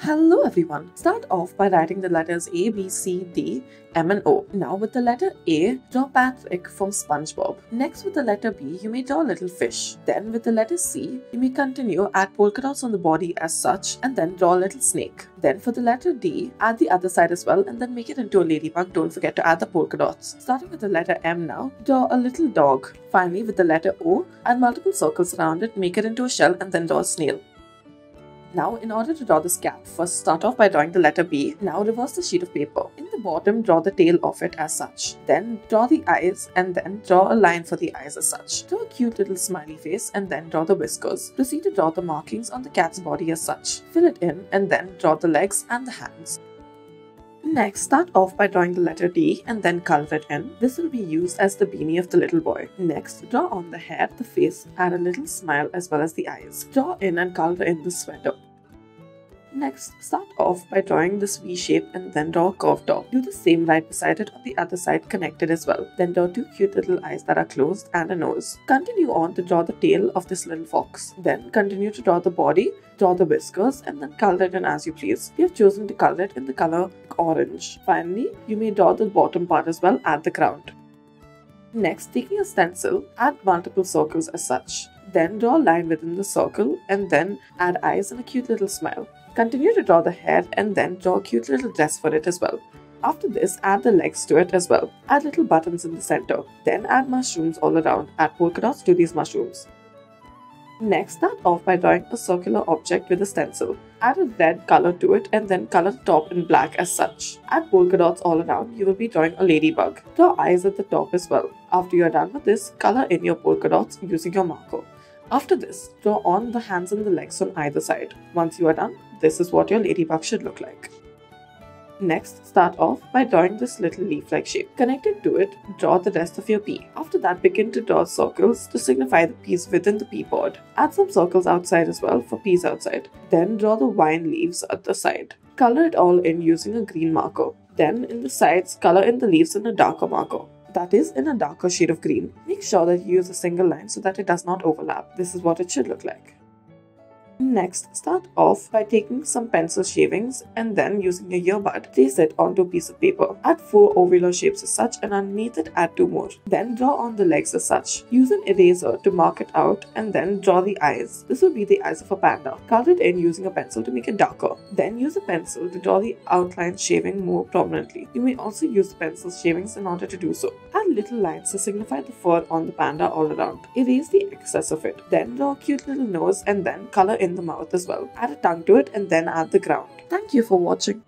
Hello everyone. Start off by writing the letters A, B, C, D, M and O. Now with the letter A, draw Patrick from SpongeBob. Next with the letter B, you may draw a little fish. Then with the letter C, you may continue, add polka dots on the body as such and then draw a little snake. Then for the letter D, add the other side as well and then make it into a ladybug. Don't forget to add the polka dots. Starting with the letter M now, draw a little dog. Finally with the letter O, add multiple circles around it, make it into a shell and then draw a snail. Now, in order to draw this cap, first start off by drawing the letter B. Now reverse the sheet of paper. In the bottom, draw the tail of it as such. Then draw the eyes and then draw a line for the eyes as such. Draw a cute little smiley face and then draw the whiskers. Proceed to draw the markings on the cat's body as such. Fill it in and then draw the legs and the hands. Next, start off by drawing the letter D and then color it in. This will be used as the beanie of the little boy. Next, draw on the hair, the face, add a little smile as well as the eyes. Draw in and color in the sweater. Next, start off by drawing this V shape and then draw a curved top. Do the same right beside it on the other side connected as well. Then draw two cute little eyes that are closed and a nose. Continue on to draw the tail of this little fox. Then continue to draw the body, draw the whiskers and then color it in as you please. We have chosen to color it in the color orange. Finally, you may draw the bottom part as well at the ground. Next, taking a stencil, add multiple circles as such. Then draw a line within the circle and then add eyes and a cute little smile. Continue to draw the hair and then draw a cute little dress for it as well. After this, add the legs to it as well. Add little buttons in the center. Then add mushrooms all around. Add polka dots to these mushrooms. Next, start off by drawing a circular object with a stencil. Add a red color to it and then color the top in black as such. Add polka dots all around. You will be drawing a ladybug. Draw eyes at the top as well. After you are done with this, color in your polka dots using your marker. After this, draw on the hands and the legs on either side. Once you are done, this is what your ladybug should look like. Next, start off by drawing this little leaf-like shape. Connected to it, draw the rest of your pea. After that, begin to draw circles to signify the peas within the pea pod. Add some circles outside as well for peas outside. Then draw the vine leaves at the side. Color it all in using a green marker. Then in the sides, color in the leaves in a darker marker. That is, in a darker shade of green. Make sure that you use a single line so that it does not overlap. This is what it should look like. Next, start off by taking some pencil shavings and then using a earbud, place it onto a piece of paper. Add 4 ovular shapes as such and underneath it add 2 more. Then draw on the legs as such. Use an eraser to mark it out and then draw the eyes. This will be the eyes of a panda. Color it in using a pencil to make it darker. Then use a pencil to draw the outline shaving more prominently. You may also use the pencil shavings in order to do so. Add little lines to signify the fur on the panda all around. Erase the excess of it. Then draw a cute little nose and then color in the mouth as well. Add a tongue to it and then add the ground. Thank you for watching.